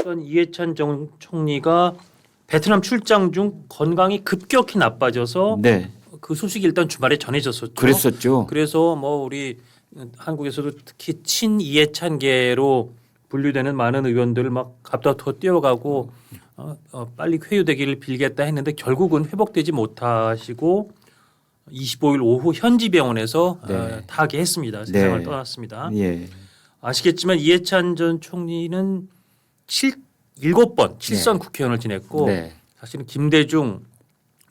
있었던 이해찬 전 총리가 베트남 출장 중 건강이 급격히 나빠져서 네. 그 소식이 일단 주말에 전해졌었죠. 그랬었죠. 그래서 뭐 우리 한국에서도 특히 친 이해찬계로 분류되는 많은 의원들을 막 앞다퉈 뛰어가고 빨리 회유되기를 빌겠다 했는데 결국은 회복되지 못하시고 25일 오후 현지 병원에서 네. 타계했습니다. 세상을 네. 떠났습니다. 예. 아시겠지만 이해찬 전 총리는 7번 7선 국회의원을 지냈고 네. 사실은 김대중,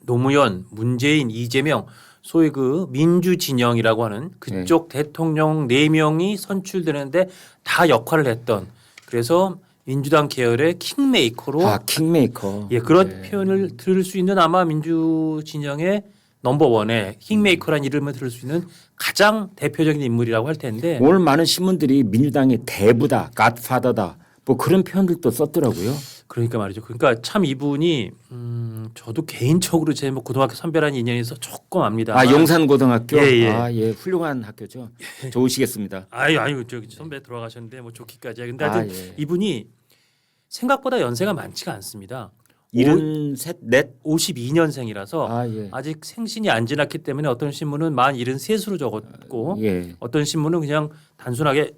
노무현, 문재인, 이재명 소위 그 민주 진영이라고 하는 그쪽 대통령 4명이 선출되는데 다 역할을 했던 그래서 민주당 계열의 킹메이커로 킹메이커. 예, 그런 표현을 들을 수 있는 아마 민주 진영의 넘버원의 킹메이커라는 이름을 들을 수 있는 가장 대표적인 인물이라고 할 텐데 오늘 많은 신문들이 민주당의 대부다, 갓파더다, 뭐 그런 표현들도 썼더라고요. 그러니까 말이죠. 그러니까 참 이분이 저도 개인적으로 제 뭐 고등학교 선배라는 인연에서 조금 압니다. 용산고등학교. 예, 예. 훌륭한 학교죠. 좋으시겠습니다. 아유, 저기 선배 돌아가셨는데 뭐 좋기까지. 근데 하여튼 예. 이분이 생각보다 연세가 많지가 않습니다. 73, 넷. 52년생이라서 예. 아직 생신이 안 지났기 때문에 어떤 신문은 만 73으로 적었고 예. 어떤 신문은 그냥 단순하게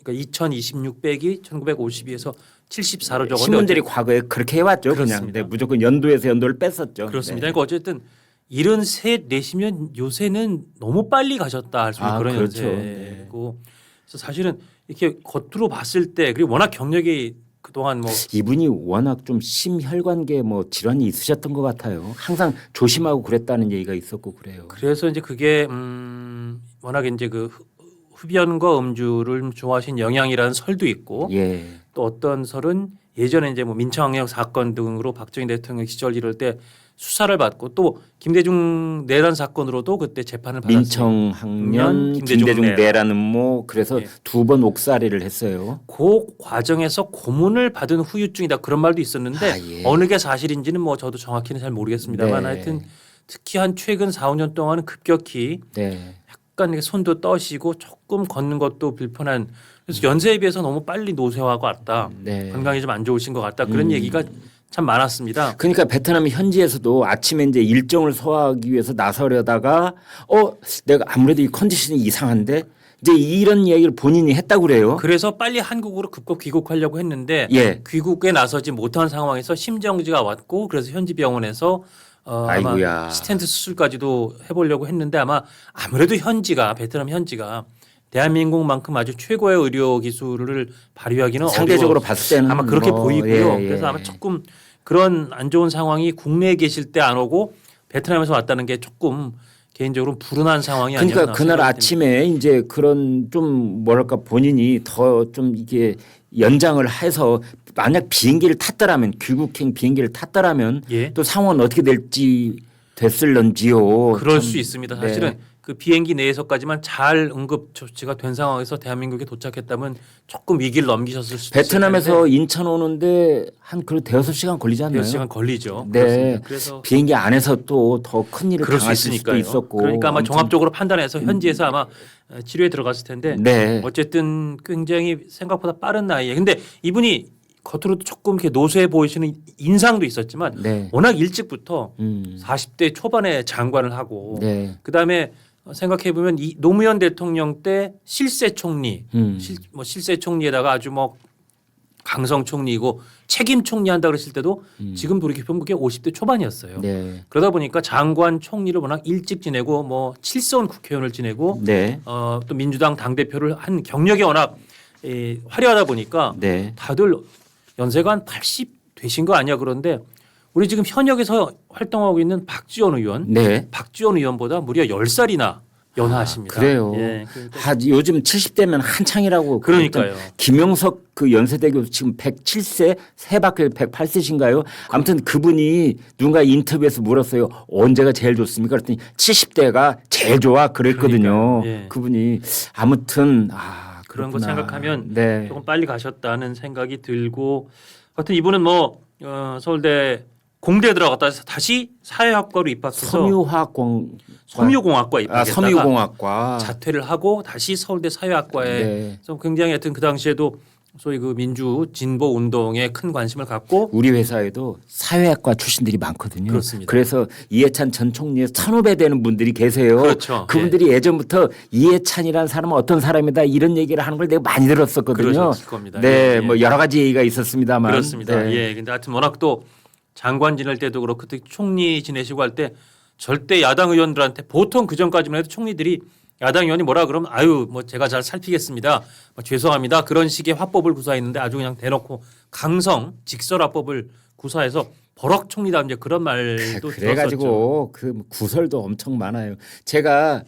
그러니까 2026 빼기 1952에서 74로 적었는데 신문들이 과거에 그렇게 해왔죠. 그렇습니다. 그냥. 네, 무조건 연도에서 연도를 뺐었죠. 그렇습니다. 네. 그러니까 어쨌든 73, 내시면 요새는 너무 빨리 가셨다 할 수 있는 그런 그렇죠. 연세고 그래서 사실은 이렇게 겉으로 봤을 때 그리고 워낙 경력이 그동안 뭐 이분이 워낙 좀 심혈관계 뭐 질환이 있으셨던 것 같아요. 항상 조심하고 그랬다는 얘기가 있었고 그래요. 그래서 이제 그게 워낙 이제 그 흡연과 음주를 좋아하신 영향이라는 설도 있고 예. 또 어떤 설은 예전에 이제 뭐 민청학령 사건 등으로 박정희 대통령 시절 이럴 때 수사를 받고 또 김대중 내란 사건으로도 그때 재판을 받았어요. 민청학년 김대중 내라는 뭐 그래서 예. 2번 옥살이를 했어요. 그 과정에서 고문을 받은 후유증이다 그런 말도 있었는데 예. 어느 게 사실인지는 뭐 저도 정확히는 잘 모르겠습니다만 네. 하여튼 특히 한 최근 4, 5년 동안은 급격히 네. 약간 이렇게 손도 떠시고 조금 걷는 것도 불편한 그래서 연세에 비해서 너무 빨리 노쇠화가 왔다. 네. 건강이 좀 안 좋으신 것 같다. 그런 얘기가 참 많았습니다. 그러니까 베트남 현지에서도 아침에 이제 일정을 소화하기 위해서 나서려다가 내가 아무래도 이 컨디션이 이상한데 이제 이런 이야기를 본인이 했다고 그래요. 그래서 빨리 한국으로 급급 귀국하려고 했는데 예. 귀국에 나서지 못한 상황에서 심정지가 왔고 그래서 현지 병원에서 아이고야. 아마 스텐트 수술까지도 해보려고 했는데 아마 아무래도 현지가 베트남 현지가 대한민국만큼 아주 최고의 의료 기술을 발휘하기는 상대적으로 봤을 때는 아마 그렇게 보이고요. 예. 그래서 아마 조금 그런 안 좋은 상황이 국내에 계실 때 안 오고 베트남에서 왔다는 게 조금 개인적으로 불운한 상황이 아니었나. 그러니까 그날 아침에 이제 그런 좀 뭐랄까 본인이 더 좀 이게 연장을 해서 만약 비행기를 탔더라면 귀국행 비행기를 탔더라면 예. 또 상황은 어떻게 될지 됐을런지요. 그럴 참, 수 있습니다. 네. 사실은 그 비행기 내에서까지만 잘 응급 조치가 된 상황에서 대한민국에 도착했다면 조금 위기를 넘기셨을 수도 베트남에서 인천 오는데 한 그래도 대여섯 시간 걸리지 않나요? 6시간 걸리죠. 네. 그렇습니다. 그래서 비행기 안에서 또 더 큰 일을 그럴 수 당하실 수도 있으니까요. 있었고. 그러니까 아마 아무튼 종합적으로 판단해서 현지에서 아마 치료에 들어갔을 텐데 네. 어쨌든 굉장히 생각보다 빠른 나이에 근데 이분이 겉으로도 조금 이렇게 노쇠해 보이시는 인상도 있었지만 네. 워낙 일찍부터 음. 40대 초반에 장관을 하고 네. 그다음에 생각해 보면 이 노무현 대통령 때 실세 총리, 실세 총리에다가 아주 뭐 강성 총리이고 책임 총리 한다 그랬을 때도 지금 돌이켜 보면 그게 50대 초반이었어요. 네. 그러다 보니까 장관 총리를 워낙 일찍 지내고 뭐 7선 국회의원을 지내고 네. 또 민주당 당 대표를 한 경력이 워낙 화려하다 보니까 네. 다들 연세가 한 80 되신 거 아니야 그런데 우리 지금 현역에서 활동하고 있는 박지원 의원, 네. 박지원 의원보다 무려 10살이나 연하십니다. 그래요. 예, 그러니까 요즘 70대면 한창이라고. 그러니까요. 그랬던 김영석 그 연세대교 지금 107세, 세바퀴 108세신가요? 아무튼 그분이 누군가 인터뷰에서 물었어요. 언제가 제일 좋습니까? 그랬더니 70대가 제일 좋아 그랬거든요. 그러니까요. 예. 그분이 아무튼 그런 거 그렇구나. 생각하면 네. 조금 빨리 가셨다는 생각이 들고 하여튼 이분은 뭐 서울대 공대에 들어갔다 다시 사회학과로 입학해서 섬유공학과 입학했다가 섬유공학과 자퇴를 하고 다시 서울대 사회학과에 네. 좀 굉장히 하여튼 그 당시에도 소위 그 민주 진보 운동에 큰 관심을 갖고 우리 회사에도 사회학과 출신들이 많거든요. 그렇습니다. 그래서 이해찬 전 총리의 선후배 되는 분들이 계세요. 그렇죠. 그분들이 예전부터 이해찬이라는 사람은 어떤 사람이다 이런 얘기를 하는 걸 내가 많이 들었었거든요. 그러셨을 겁니다. 네, 예, 예. 뭐 여러 가지 얘기가 있었습니다만. 그렇습니다. 네. 예, 근데 하여튼 워낙 또 장관 지낼 때도 그렇고 특히 총리 지내시고 할 때 절대 야당 의원들한테 보통 그 전까지만 해도 총리들이 야당 의원이 뭐라 그러면 아유 뭐 제가 잘 살피겠습니다. 뭐 죄송합니다. 그런 식의 화법을 구사했는데 아주 그냥 대놓고 강성 직설화법을 구사해서 버럭 총리다 이제 그런 말도 들었었죠. 그래가지고 그 구설도 엄청 많아요. 제가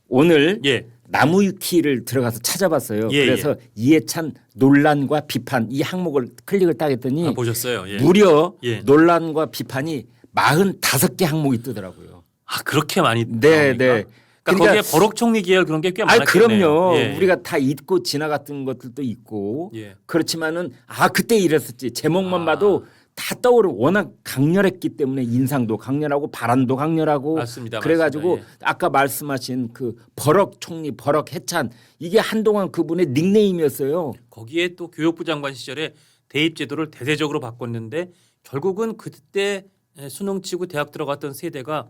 오늘 예. 나무위키를 들어가서 찾아봤어요. 예, 그래서 이해찬 논란과 비판 이 항목을 클릭을 딱 했더니 보셨어요? 예. 무려 예. 논란과 비판이 45개 항목이 뜨더라고요. 아 그렇게 많이 네, 나옵니까? 네. 그러니까 거기에 버럭 총리 계열 그런 게 꽤 아, 많았겠네요. 그럼요. 예. 우리가 다 잊고 지나갔던 것들도 있고 예. 그렇지만은 아 그때 이랬었지 제목만 아. 봐도 다 떠오르 워낙 강렬했기 때문에 인상도 강렬하고 발언도 강렬하고 맞습니다. 그래가지고 맞습니다. 예. 아까 말씀하신 그 버럭 총리 버럭 해찬 이게 한동안 그분의 닉네임이었어요. 거기에 또 교육부 장관 시절에 대입 제도를 대대적으로 바꿨는데 결국은 그때 수능 치고 대학 들어갔던 세대가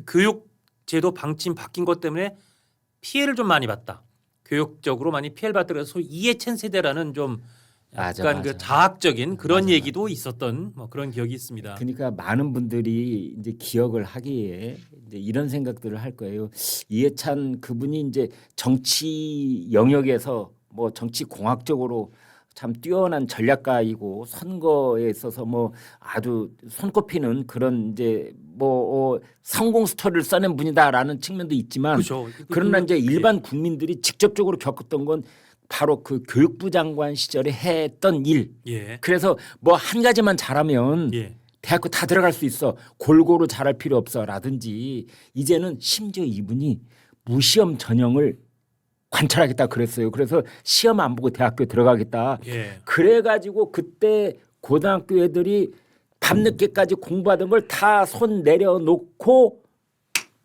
교육 제도 방침 바뀐 것 때문에 피해를 좀 많이 봤다. 교육적으로 많이 피해를 받더라도 소위 이해찬 세대라는 좀 맞아, 약간 맞아. 그 자학적인 그런 맞아, 얘기도 있었던 뭐 그런 기억이 있습니다. 그러니까 많은 분들이 이제 기억을 하기에 이제 이런 생각들을 할 거예요. 이해찬 그분이 이제 정치 영역에서 뭐 정치 공학적으로 참 뛰어난 전략가이고 선거에 있어서 뭐 아주 손꼽히는 그런 이제 뭐 성공 스토리를 써낸 분이다라는 측면도 있지만 그렇죠. 그러나 이제 일반 국민들이 직접적으로 겪었던 건 바로 그 교육부 장관 시절에 했던 일. 예. 그래서 뭐 한 가지만 잘하면 예. 대학교 다 들어갈 수 있어. 골고루 잘할 필요 없어라든지 이제는 심지어 이분이 무시험 전형을 관찰하겠다 그랬어요. 그래서 시험 안 보고 대학교 들어가겠다. 예. 그래가지고 그때 고등학교 애들이 밤늦게까지 공부하던 걸 다 손 내려놓고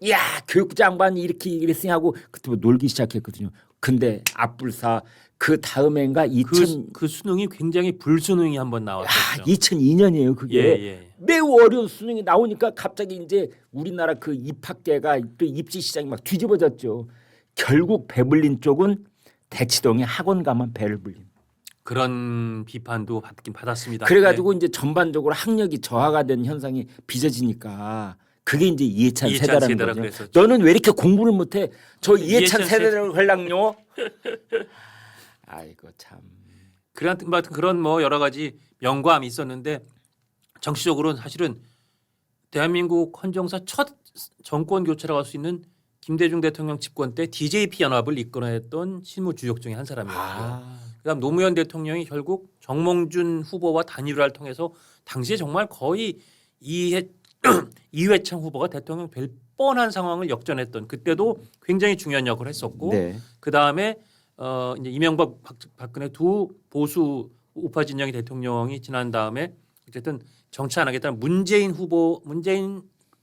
야 교육부 장관이 이렇게 이랬으니 하고 그때부터 놀기 시작했거든요. 근데 앞불사 그 다음엔가 2000 그 수능이 굉장히 불수능이 한번 나왔었죠. 2002년이에요. 그게 예. 매우 어려운 수능이 나오니까 갑자기 이제 우리나라 그 입학계가 또 입시 시장이 막 뒤집어졌죠. 결국 배불린 쪽은 대치동에 학원 가만 배를 불린. 그런 비판도 받긴 받았습니다. 그래가지고 이제 전반적으로 학력이 저하가 된 현상이 빚어지니까 그게 이제 이해찬 세대라는 세대라 거죠. 그랬었죠. 너는 왜 이렇게 공부를 못해? 저 이해찬 이해찬 세대를 할랑요? 아이고 참. 그런 뭐 여러 가지 명과함이 있었는데 정치적으로는 사실은 대한민국 헌정사 첫 정권 교체라고 할 수 있는 김대중 대통령 집권 때 DJP 연합을 이끌어냈던 실무 주역 중에 한 사람이었고요. 그다음 노무현 대통령이 결국 정몽준 후보와 단일화를 통해서 당시에 정말 거의 이회창 후보가 대통령 될 뻔한 상황을 역전했던 그때도 굉장히 중요한 역할을 했었고 네. 그 다음에 이제 이명박 박근혜 두 보수 우파 진영의 대통령이 지난 다음에 어쨌든 정치 안 하겠다는 문재인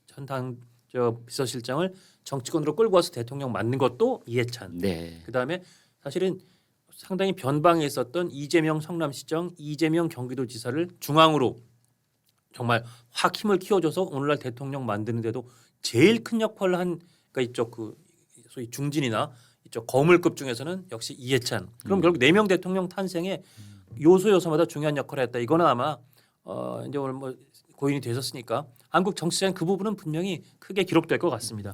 전 당 비서실장을 정치권으로 끌고 와서 대통령 만든 것도 이해찬. 네. 그 다음에 사실은 상당히 변방에 있었던 이재명 성남시장, 이재명 경기도지사를 중앙으로 정말 확 힘을 키워줘서 오늘날 대통령 만드는데도 제일 큰 역할을 한 그러니까 이쪽 그 소위 중진이나 이쪽 거물급 중에서는 역시 이해찬. 그럼 결국 4명 대통령 탄생에 요소마다 중요한 역할을 했다. 이거는 아마 이제 오늘 뭐 고인이 되셨으니까 한국 정치상 그 부분은 분명히 크게 기록될 것 같습니다.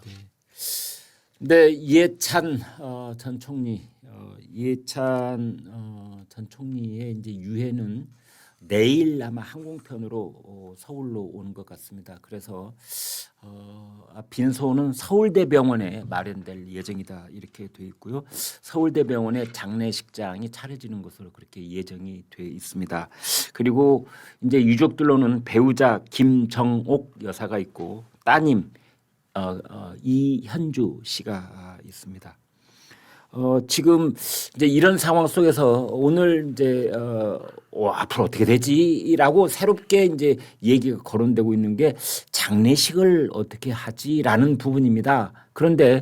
네, 이해찬 전 총리, 이해찬 전 총리의 이제 유해는 내일 아마 항공편으로 서울로 오는 것 같습니다. 그래서 빈소는 서울대병원에 마련될 예정이다 이렇게 돼 있고요. 서울대병원에 장례식장이 차려지는 것으로 그렇게 예정이 돼 있습니다. 그리고 이제 유족들로는 배우자 김정옥 여사가 있고 따님 이현주 씨가 있습니다. 지금 이제 이런 상황 속에서 오늘 이제 앞으로 어떻게 되지라고 새롭게 이제 얘기가 거론되고 있는 게 장례식을 어떻게 하지라는 부분입니다. 그런데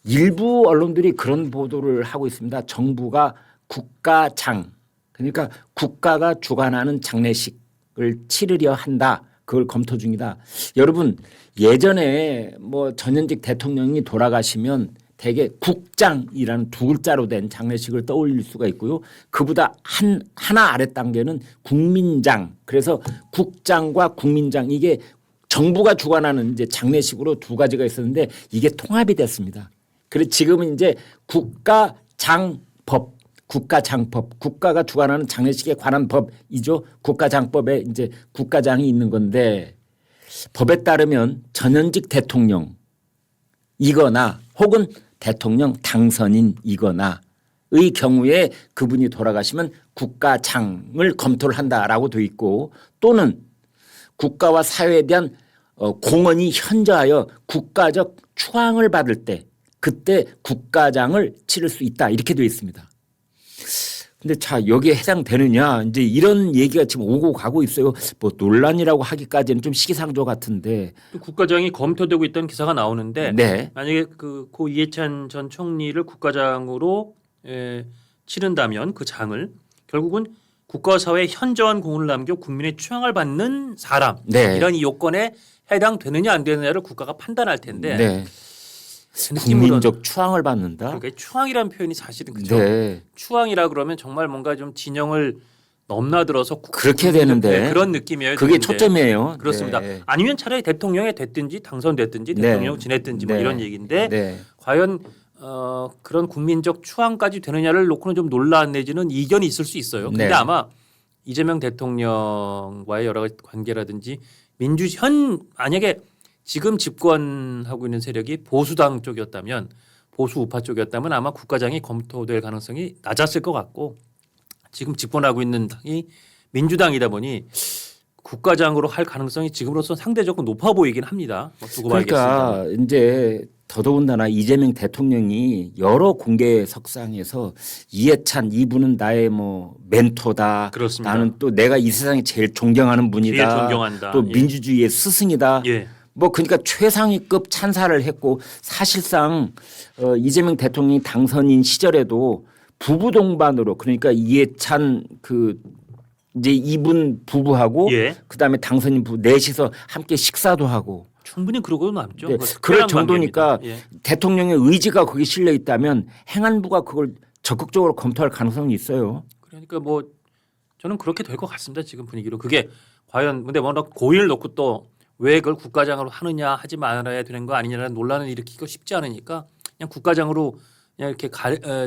일부 언론들이 그런 보도를 하고 있습니다. 정부가 국가장 그러니까 국가가 주관하는 장례식을 치르려 한다. 그걸 검토 중이다. 여러분 예전에 뭐 전현직 대통령이 돌아가시면 대개 국장이라는 두 글자로 된 장례식을 떠올릴 수가 있고요. 그보다 하나 아래 단계는 국민장. 그래서 국장과 국민장 이게 정부가 주관하는 이제 장례식으로 두 가지가 있었는데 이게 통합이 됐습니다. 그래서 지금은 이제 국가장법, 국가가 주관하는 장례식에 관한 법이죠. 국가장법에 이제 국가장이 있는 건데 법에 따르면 전현직 대통령이거나 혹은 대통령 당선인이거나의 경우에 그분이 돌아가시면 국가장을 검토를 한다라고 돼 있고 또는 국가와 사회에 대한 공헌이 현저하여 국가적 추앙을 받을 때 그때 국가장을 치를 수 있다 이렇게 되어 있습니다. 근데 자 여기에 해당되느냐 이제 이런 얘기가 지금 오고 가고 있어요. 뭐 논란이라고 하기까지는 좀 시기상조 같은데 국가장이 검토되고 있다는 기사가 나오는데 네. 만약에 고 이해찬 전 총리를 국가장으로 치른다면 그 장을 결국은 국가와 사회에 현저한 공을 남겨 국민의 추앙을 받는 사람 네. 이런 이 요건에 해당되느냐 안 되느냐를 국가가 판단할 텐데 네. 그 느낌으로는 국민적 추앙을 받는다. 그러니까 추앙이라는 표현이 사실은 그죠. 네. 추앙이라 그러면 정말 뭔가 좀 진영을 넘나들어서 그렇게 되는데 그런 느낌이에요. 그게 되는데. 초점이에요. 그렇습니다. 네. 아니면 차라리 대통령이 됐든지 당선됐든지 네. 대통령 지냈든지 뭐 네. 이런 얘기인데 네. 과연 그런 국민적 추앙까지 되느냐를 놓고는 좀 논란 내지는 이견이 있을 수 있어요. 근데 네. 아마 이재명 대통령과의 여러 가지 관계라든지 만약에 지금 집권하고 있는 세력이 보수당 쪽이었다면 보수 우파 쪽이었다면 아마 국가장이 검토될 가능성이 낮았을 것 같고 지금 집권하고 있는 당이 민주당이다 보니 국가장으로 할 가능성이 지금으로서 상대적으로 높아 보이긴 합니다. 두고 봐야겠습니다. 그러니까 이제 더더군다나 이재명 대통령이 여러 공개 석상에서 이해찬 이분은 나의 뭐 멘토다. 그렇습니다. 나는 또 내가 이 세상에 제일 존경하는 제일 분이다. 존경한다. 또 예. 민주주의의 스승이다. 예. 뭐 그러니까 최상위급 찬사를 했고 사실상 이재명 대통령이 당선인 시절에도 부부 동반으로 그러니까 이해찬 그 이제 이분 부부하고 예. 그다음에 당선인 부부 넷이서 함께 식사도 하고 충분히 그러고 남죠. 네, 그거 그럴 특별한 정도니까 관계입니다. 예. 대통령의 의지가 거기 실려 있다면 행안부가 그걸 적극적으로 검토할 가능성이 있어요. 그러니까 뭐 저는 그렇게 될 것 같습니다. 지금 분위기로 그게 과연 근데 워낙 고의를 놓고 또 왜 그걸 국가장으로 하느냐 하지 말아야 되는 거 아니냐라는 논란을 일으키기가 쉽지 않으니까 그냥 국가장으로 그냥 이렇게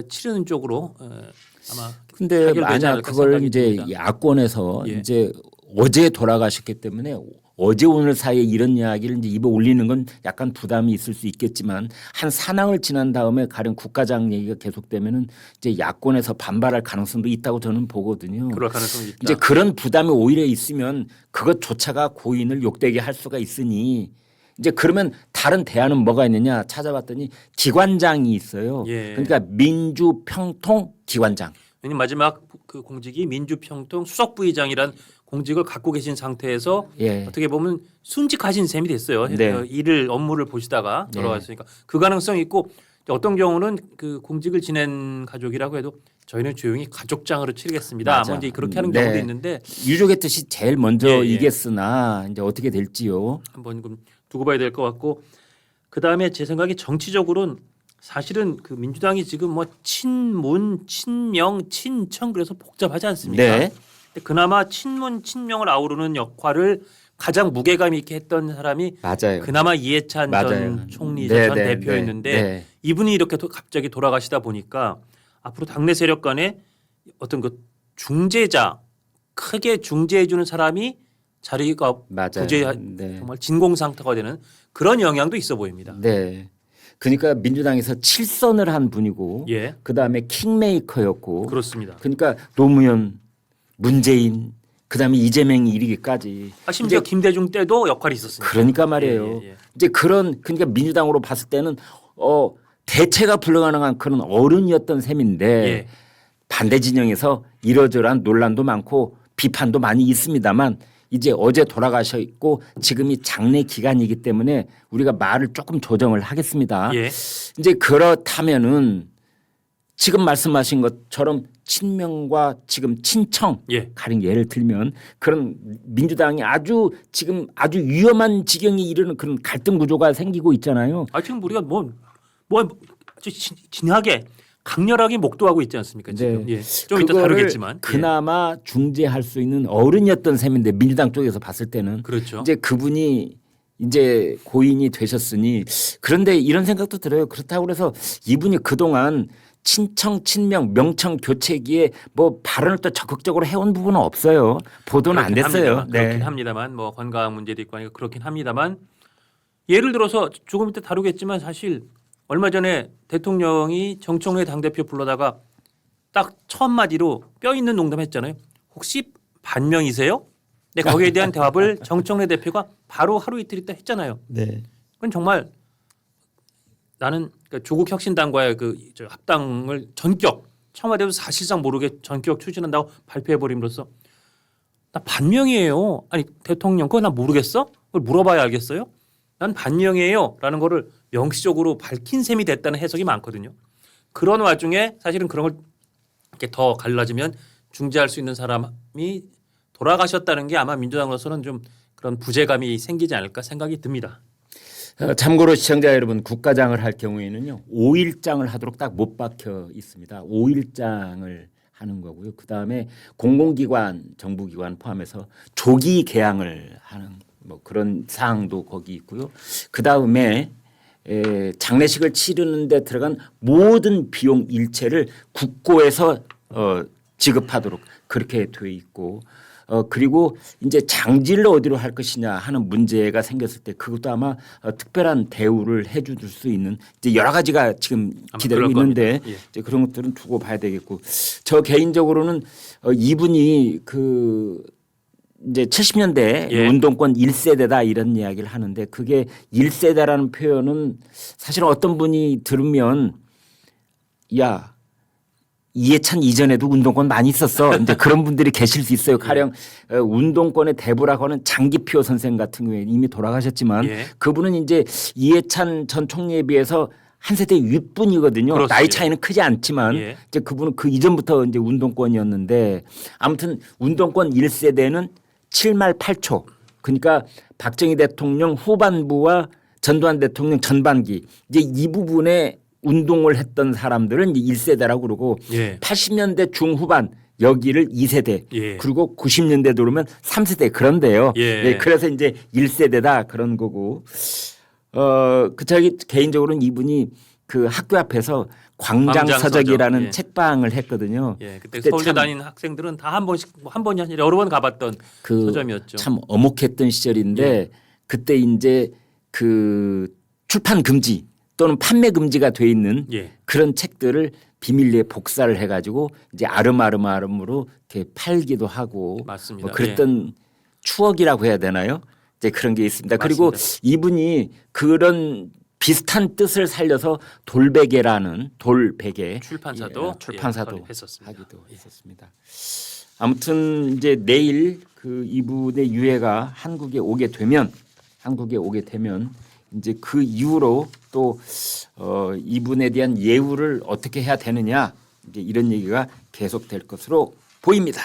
치르는 쪽으로 아마 근데 타결되지 만약 않을까 그걸 생각이 이제 듭니다. 야권에서 예. 이제 어제 돌아가셨기 때문에 어제 오늘 사이에 이런 이야기를 이제 입에 올리는 건 약간 부담이 있을 수 있겠지만 한 사낭을 지난 다음에 가령 국가장 얘기가 계속되면은 이제 야권에서 반발할 가능성도 있다고 저는 보거든요. 그럴 가능성이 있다. 이제 그런 부담이 오히려 있으면 그것조차가 고인을 욕되게 할 수가 있으니 이제 그러면 다른 대안은 뭐가 있느냐 찾아봤더니 기관장이 있어요. 예. 그러니까 민주평통 기관장. 왜냐면 마지막 그 공직이 민주평통 수석부의장이란 공직을 갖고 계신 상태에서 예. 어떻게 보면 순직하신 셈이 됐어요. 네. 업무를 보시다가 네. 돌아갔으니까 그 가능성이 있고 어떤 경우는 그 공직을 지낸 가족이라고 해도 저희는 조용히 가족장으로 치르겠습니다. 맞아. 먼저 그렇게 하는 네. 경우도 있는데 유족의 뜻이 제일 먼저 예, 예. 이겠으나 이제 어떻게 될지요. 한번 좀 두고 봐야 될 것 같고 그 다음에 제 생각에 정치적으로는 사실은 그 민주당이 지금 뭐 친문, 친명, 친청 그래서 복잡하지 않습니까? 네. 근데 그나마 친문, 친명을 아우르는 역할을 가장 무게감 있게 했던 사람이 맞아요. 그나마 이해찬 맞아요. 전 총리 네, 전 네, 대표였는데 네, 네. 이분이 이렇게 갑자기 돌아가시다 보니까 앞으로 당내 세력 간에 어떤 그 중재자 크게 중재해 주는 사람이 자리가 맞아요. 부재 네. 정말 진공상태가 되는 그런 영향도 있어 보입니다. 네. 그러니까 민주당에서 7선을 한 분이고 예, 그다음에 킹메이커였고 그렇습니다. 그러니까 노무현, 문재인 그다음에 이재명이 이르기까지 심지어 이제 김대중 때도 역할이 있었습니다. 그러니까 말이에요. 예, 예. 이제 그러니까 민주당으로 봤을 때는 대체가 불가능한 그런 어른이었던 셈인데 예. 반대 진영에서 이러저러한 논란도 많고 비판도 많이 있습니다만 이제 어제 돌아가셨고 지금이 장례 기간이기 때문에 우리가 말을 조금 조정을 하겠습니다. 예. 이제 그렇다면은 지금 말씀하신 것처럼 친명과 지금 친청 예. 가령 예를 들면 그런 민주당이 아주 지금 아주 위험한 지경에 이르는 그런 갈등 구조가 생기고 있잖아요. 지금 우리가 아주 진하게 강렬하게 목도하고 있지 않습니까? 지금 네. 좀 이따 그거를 다루겠지만 그나마 중재할 수 있는 어른이었던 셈인데 민주당 쪽에서 봤을 때는 그렇죠. 이제 그분이 이제 고인이 되셨으니 그런데 이런 생각도 들어요. 그렇다고 그래서 이분이 그동안 친청 친명 명청 교체기에 뭐 발언을 또 적극적으로 해온 부분은 없어요. 보도는 안 됐어요. 그렇긴 합니다만 뭐 건강 문제도 있고 하니까 그렇긴 합니다만 예를 들어서 조금 이따 다루겠지만 사실 얼마 전에 대통령이 정청래 당대표 불러다가 딱 첫 마디로 뼈 있는 농담했잖아요. 혹시 반명이세요? 네, 거기에 대한 대답을 정청래 대표가 바로 하루 이틀 있다 했잖아요. 네. 그건 정말 나는 조국 혁신당과의 저 합당을 전격 청와대도 사실상 모르게 전격 추진한다고 발표해 버림으로써 나 반명이에요. 아니 대통령 그거 나 모르겠어? 그걸 물어봐야 알겠어요? 난 반명이에요라는 거를 명시적으로 밝힌 셈이 됐다는 해석이 많거든요. 그런 와중에 사실은 그런 걸 이렇게 더 갈라지면 중재할 수 있는 사람이 돌아가셨다는 게 아마 민주당으로서는 좀 그런 부재감이 생기지 않을까 생각이 듭니다. 참고로 시청자 여러분 국가장을 할 경우에는요 5일장을 하도록 딱 못 박혀 있습니다. 5일장을 하는 거고요. 그 다음에 공공기관, 정부기관 포함해서 조기 개항을 하는 뭐 그런 사항도 거기 있고요. 그 다음에 장례식을 치르는데 들어간 모든 비용 일체를 국고에서 지급하도록 그렇게 돼 있고. 그리고 이제 장지를 어디로 할 것이냐 하는 문제가 생겼을 때 그것도 아마 특별한 대우를 해줄 수 있는 이제 여러 가지가 지금 기다리고 있는데 예. 이제 그런 것들은 두고 봐야 되겠고 저 개인적으로는 이분이 그 이제 70년대 예. 운동권 1세대다 이런 이야기를 하는데 그게 1세대라는 표현은 사실은 어떤 분이 들으면 야 이해찬 이전에도 운동권 많이 있었어. 이제 그런 분들이 계실 수 있어요. 가령 운동권의 대부라고 하는 장기표 선생 같은 경우에 이미 돌아가셨지만 예. 그분은 이제 이해찬 전 총리에 비해서 한 세대 윗분이거든요. 그렇습니다. 나이 차이는 크지 않지만 예. 이제 그분은 그 이전부터 이제 운동권이었는데 아무튼 운동권 1세대는 7말 8초. 그러니까 박정희 대통령 후반부와 전두환 대통령 전반기 이제 이 부분에 운동을 했던 사람들은 이제 1세대라고 그러고 예. 80년대 중후반 여기를 2세대 예. 그리고 90년대 들어오면 3세대 그런데요. 예. 네, 그래서 이제 1세대다 그런 거고 그 자기 개인적으로는 이분이 그 학교 앞에서 광장서적이라는 광장서적. 예. 책방을 했거든요. 예, 그때 그때 서울대 참 다니는 학생들은 다 한 번씩 한 번이 아니라 여러 번 가봤던 그 서점이었죠. 참 어목했던 시절인데 예. 그때 이제 그 출판 금지 또는 판매 금지가 돼 있는 예. 그런 책들을 비밀리에 복사를 해가지고 이제 아름아름으로 이렇게 팔기도 하고 맞습니다. 뭐 그랬던 추억이라고 해야 되나요? 이제 그런 게 있습니다. 그리고 맞습니다. 이분이 그런 비슷한 뜻을 살려서 돌베개라는 돌베개 출판사도 출판사도 예, 했었습니다. 하기도 했었습니다. 아무튼 이제 내일 그 이분의 유해가 한국에 오게 되면 이제 그 이후로 또 이분에 대한 예우를 어떻게 해야 되느냐 이제 이런 얘기가 계속될 것으로 보입니다.